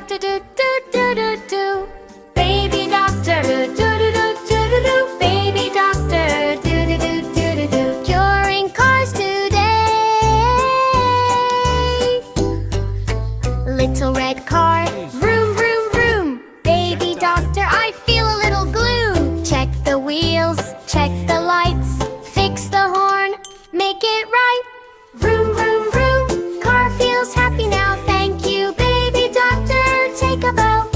doctor do do do do do. Baby doctor do do do do do do do. Baby doctor do do do do do do. Curing cars today. Little red car, vroom vroom vroom. Baby doctor, I feel a little gloom. Check the wheels, check the lights, fix the horn, make it right. Vroom vroom vroom. Car feels happy now. Thank you, baby doctor. Take a bow.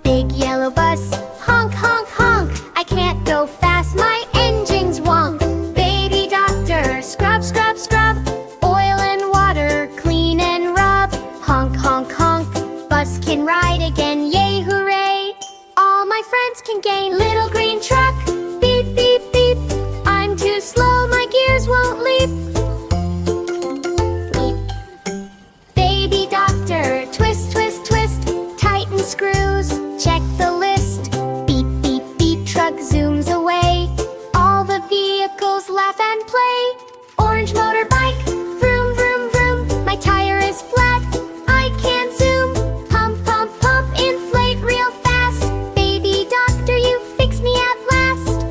Big yellow bus, honk honk honk. I can't go fast, my engine's wonk. Baby doctor, scrub scrub scrub. Oil and water, clean and rub. Honk honk honk. Bus can ride again, yay hooray. All my friends can gain. Little green truck, beep beep beep. I'm too slow, my gears won't leap. Beep. Baby doctor, twist twist twist. Tighten screws, check the list. Beep beep beep, truck zooms away. All the vehicles laugh and play. Orange motorbike, vroom vroom vroom. My tire is flat, I can't zoom. Pump pump pump, inflate real fast. Baby doctor, you fix me at last.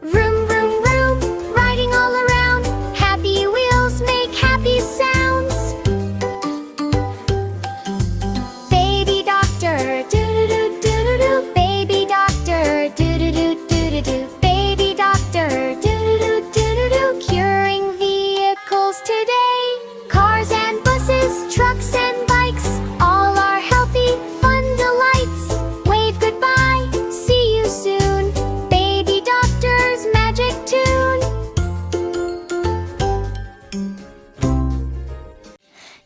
Vroom vroom vroom, riding all around. Happy wheels make happy sounds. Baby doctor, do do do do do do. Baby doctor, do do do do do do. Baby doctor, do do do do do do. Curing vehicles today. Cars and buses, trucks and bikes, all are healthy, fun delights. Wave goodbye, see you soon. Baby doctor's magic tune.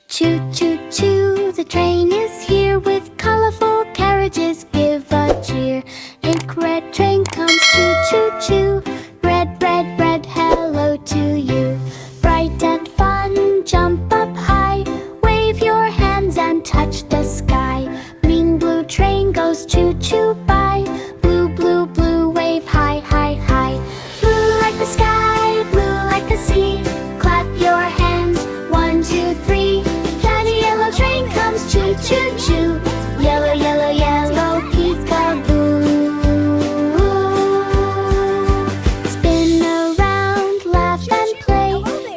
Choo choo choo, the train is here with colorful carriages. Give a cheer. Ink red train comes choo choo choo. Red red red, hello to you. Bright and fun, jump up high. Wave your hands and touch the sky. Green blue train goes choo choo by. Blue blue blue, wave high high high. Blue like the sky, blue like the sea. Clap your hands, 1 2 3. Catchy yellow train comes choo choo choo. Yellow yellow yellow, peekaboo. Spin around, laugh and play.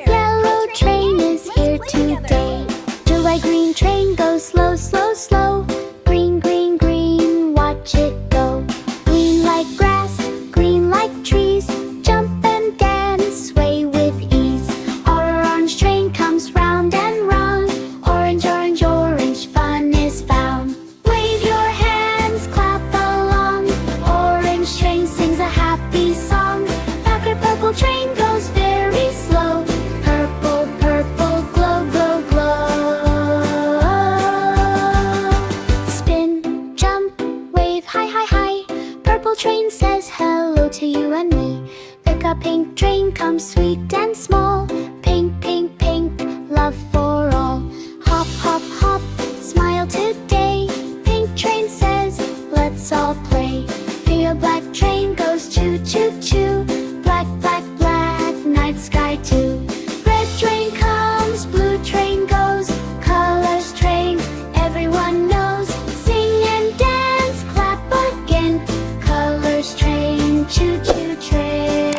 Yellow train is here today. Blue like green train goes slow slow slow. Green green green, watch it go. Green like grass, green like trees. Jump and dance, sway with ease. Orange train comes round and round. Orange orange orange, fun is found. Wave your hands, clap along. Orange train sings a happy song. Rocket purple train goes very slow. Purple purple, glow glow glow. Spin, jump, wave high high high. Purple train says hello to you and me. Pick a pink train comes sweet and small. Pink pink pink, love for all. Hop hop hop, smile today. Pink train says let's all play. Feel black train goes choo choo choo. Black black black, night sky too. Red train comes, blue train goes. Colors train, everyone knows. Sing and dance, clap again. Colors train, choo choo train.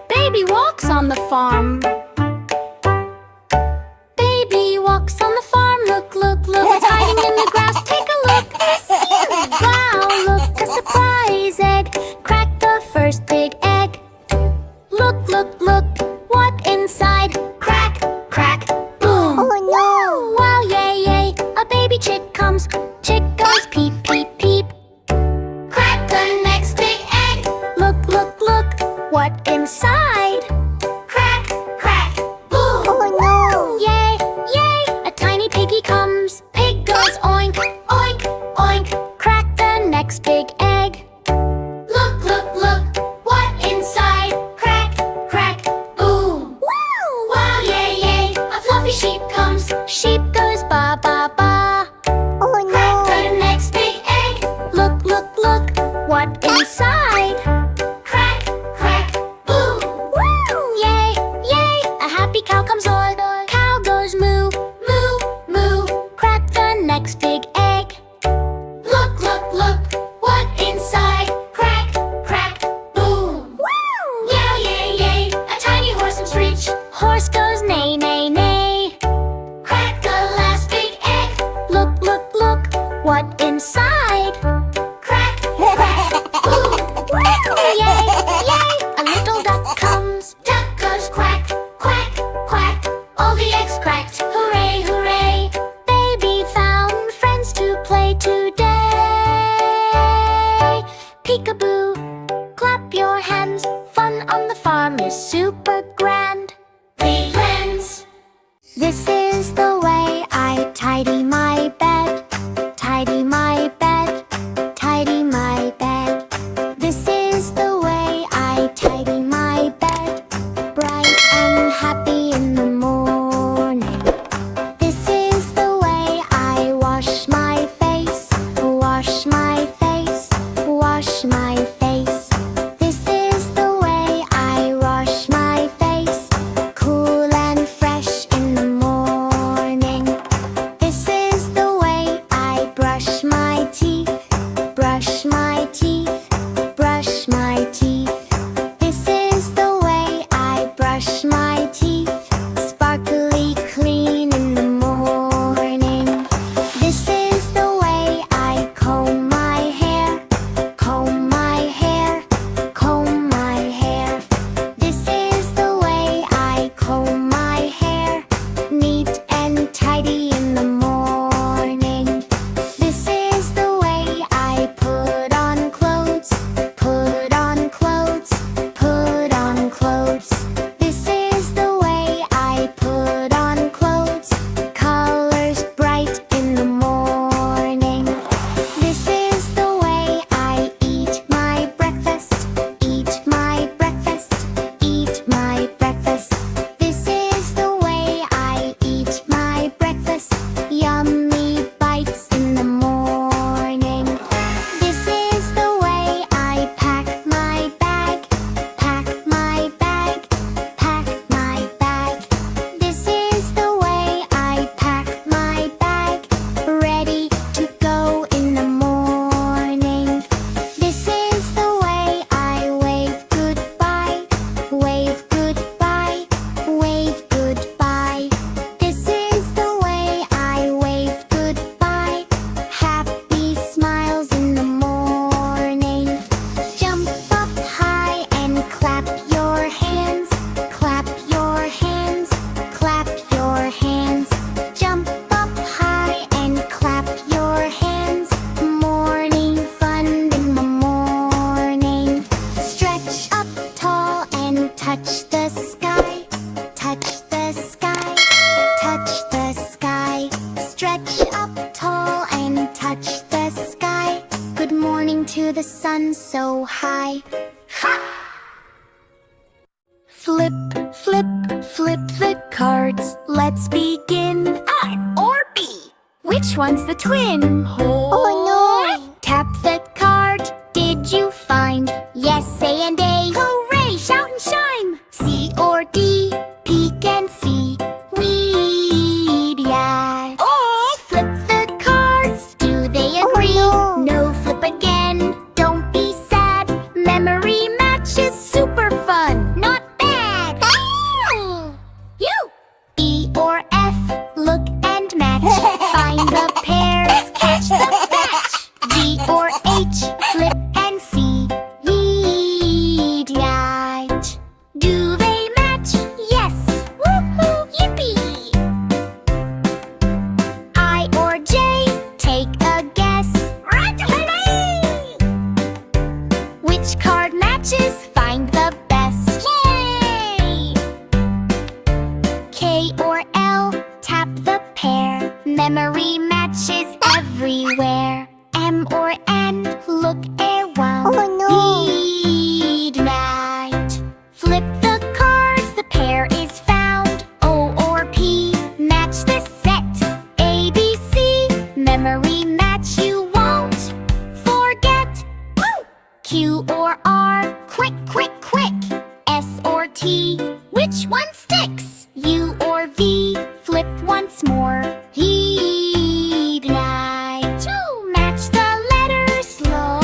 Baby walks on the farm. Baby walks on the farm. Look, look, look, it's hiding in the grass. Take a look. Wow, look, a surprise egg. Crack the first big egg. Look, look, look, what inside? Crack, crack, boom. Oh no! Wow, yay, yay, a baby chick comes. Chick goes peep, peep, peep. Crack the next big egg. Look, look, look, what inside? Crack, crack, boom. Oh no! Yay, yay, a tiny piggy comes. Pig goes oink, oink, oink. Crack the next big egg. Look, look, look, what inside? Crack, crack, boom. Wow, yay, yay, a fluffy sheep comes. Sheep goes ba, ba, ba. Oh no! inside? Crack, crack, boom! Woo! Yay, yay! A happy cow comes on. Cow goes moo, moo, moo. Crack the next big egg. Look, look, look, what inside? Crack, crack, boom! Woo! Yay, yay, yay! A tiny horse and screech. Horse goes neigh, neigh, neigh. Crack the last big egg. Look, look, look, what inside? Crack, crack, boom! Woo! Yay, yay! A little duck comes. Duck goes quack, quack, quack. All the eggs cracked. Hooray, hooray! Baby found friends to play today. Peekaboo, clap your hands. Fun on the farm is super grand. Big lens. This is the way I tidy my bed. Tidy my bed. Tidy my bed. This is the way I tidy my bed. Bright and happy in the morning. This is the way I wash my face. Wash my face. Wash my face. This is the way I wash my face. Cool and fresh in the morning. This is the way I brush my teeth. Brush my teeth. Brush my teeth. This is the way I brush my teeth. Sparkly clean in the morning. This is the way I comb my hair. Comb my hair. Comb my hair. This is the way I comb my hair. Neat and tidy in the morning. This is the way I put on clothes. Put on clothes. Put on clothes. This is the way I put on clothes. Colors bright in the morning. This is the way I eat my breakfast. Eat my breakfast. Eat my breakfast. This is the way I eat my breakfast. Yummy bites in the morning. This is the way I pack my bag. Pack my bag. Pack my bag. This is the way I pack my bag. Ready to go in the morning. This is the way I wave goodbye. Wave goodbye. Wave goodbye. This is the way I wave goodbye. Happy smiles in the morning. Jump up high and clap your hands. Clap your hands. Clap your hands. Jump up high and clap your hands. Morning fun in the morning. Stretch up tall and touch the sky. Touch the sky. Touch the sky. Stretch up tall and touch the sky. Good morning to the sun so high. Ha! Flip, flip, flip the cards. Let's begin. R or B? Which one's the twin? Oh no! Tap the card. Did you find? Yes, A and A. Hooray! Shout and shine. C or D? Peek and see. Weed yak. Oh! Flip the cards. Do they agree? No, flip again. Don't be sad. Memory match is super fun. Not bad. You. E or F? Look and match. Find the pairs. Catch the batch. G or H? Flip and see. Yeet yat. Do they match? Yes. Woohoo! Yippee! I or J? Take a guess. Which card matches? Find the best. Yay! K or L? Tap the pair. Memory matches everywhere. M or N? Look around. Oh no! Midnight. Flip the cards. The pair is found. O or P? Match the set. A, B, C? Memory match you won't forget. Woo! Q flip once more. Ignite to match the letters slowly.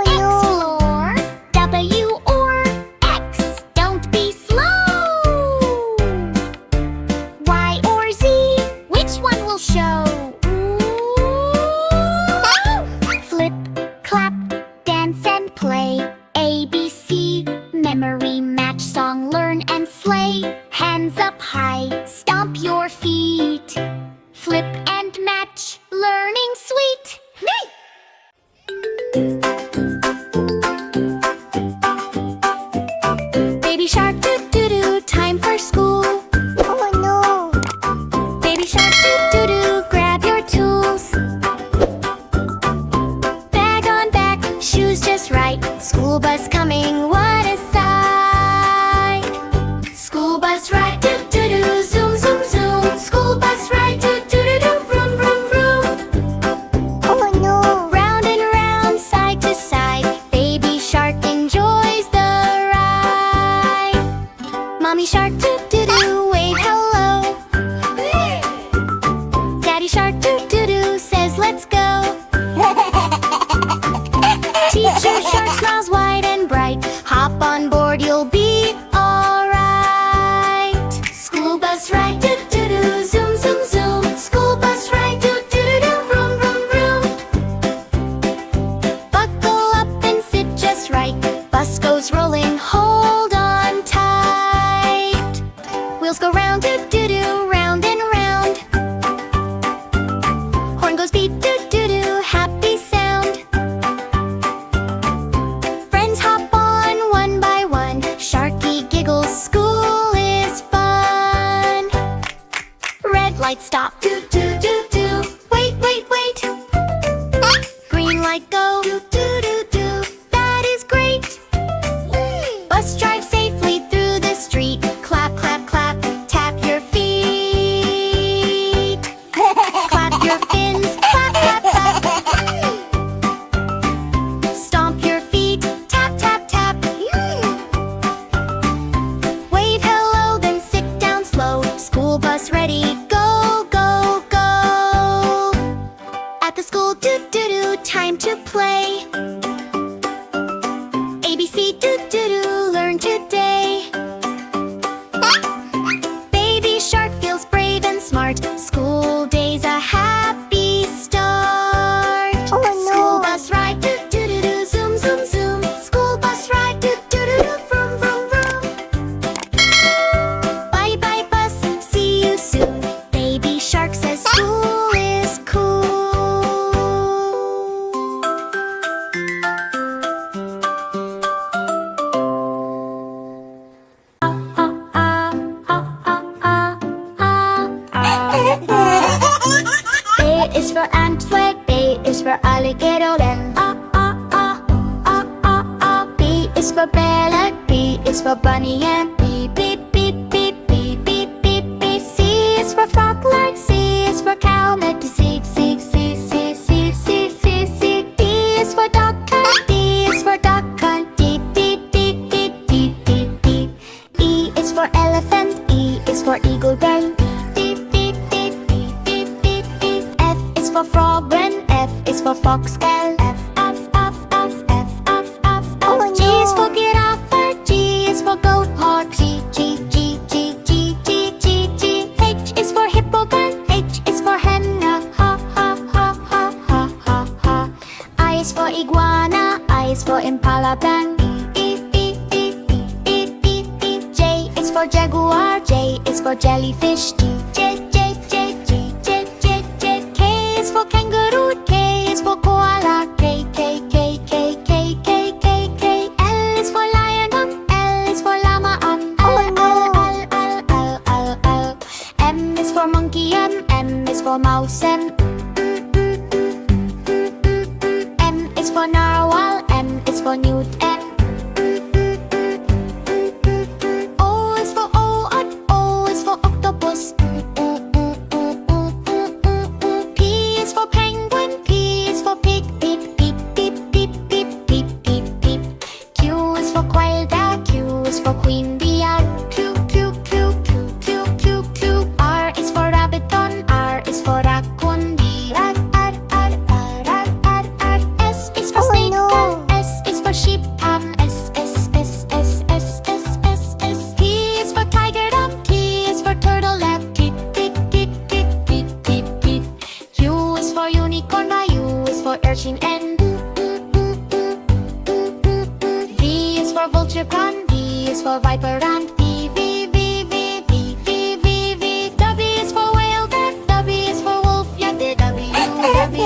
Explore W or X. Don't be slow. Y or Z, which one will show? Flip, clap, dance and play. A, B, C, memory, match, song, learn and slay. Hands up high, stomp your feet. Flip and match, learning sweet. Baby shark doo-doo-doo, time for school. Oh no! Baby shark doo-doo-doo, grab your tools. Bag on back, shoes just right. School bus coming, what a sight. School bus ride, doo-doo-doo, zoom, zoom, zoom. School bus ride, doo-doo-doo-doo, vroom, vroom, vroom. Oh no! Round and round, side to side. Baby shark enjoys the ride. Mommy shark, doo-doo-doo, wave hello. Daddy shark, doo-doo-doo, says let's go. Teacher shark smiles wide and bright. Hop on board, you'll be alright. School bus ride, doo-doo-doo, zoom, zoom, zoom. School bus ride, doo-doo-doo-doo, vroom, vroom, vroom. Buckle up and sit just right. Bus goes rolling, hold on tight. Wheels go round, doo-doo-doo, round and round. Horn goes beep, doo-doo-doo, happy sound. Friends hop on one by one. Sharky giggles, school is fun. Red light stop, doo-doo-doo-doo. Wait, wait, wait. Green light go, doo-doo-doo-doo. That is great. Bus drive safely through the street. Clap, clap, clap, tap your feet. Clap your fins, clap, clap, clap. Stomp your feet, tap, tap, tap. Wave hello, then sit down slow. School bus ready, go, go, go. At the school, doo-doo-doo, time to play. ABC, doo-doo-doo, learn today. Baby shark feels brave and smart. School day's a happy start. Oh no! School bus ride, doo-doo-doo-doo, zoom, zoom, zoom. School bus ride, doo-doo-doo-doo, vroom, vroom, vroom. Bye bye bus, see you soon. Baby shark says school is cool. A is for Antwerp, A is for alligator, and B is for Bella, B is for bunny, and beep, beep, beep, beep, beep, beep, beep, beep. C is for frog, like C is for cow, make a C, C, C, C, C, C, C, C. D is for duck, and D is for duck, and deep, deep, deep, deep, deep, deep, deep. E is for elephant, E is for eagle, then deep, deep, deep, deep, deep, deep, deep. F is for frog, and F is for fox, L, F, F, F, F, F, F, F, Oh F. G is for no! giraffe, G is for goat, hawk, G, G, G, G, G, G, G, G. H is for hippopotamus, H is for hen, ha, ha, ha, ha, ha, ha, ha. I is for iguana, I is for impala, bang. E, E, E, E, E, E, E. J is for jaguar, J is for jellyfish, J, J, J, J, J, J, J, J. K is for kangaroo, K is for koala, K, K, K, K, K, K, K, K. L is for lion, L is for llama, L, L, L, L, L, L, L. M is for monkey, M is for mouse, M is for narwhal, N is for newt, N. O is for oat, O is for octopus. P is for penguin, P is for pig, beep, beep, beep, beep, beep, beep, beep, beep. Q is for quail, Q is for queen bee, Q, Q, Q, Q, Q, for viper and V, V, V, V, V, V, V, V. W is for whale, W is for wolf, yeah, the W, W,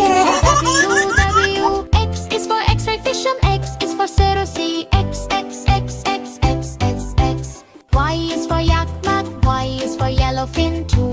W, W. X is for X-ray fish and X is for zero C, X, X, X, X, X, X, X. Y is for yak, Y is for yellowfin too.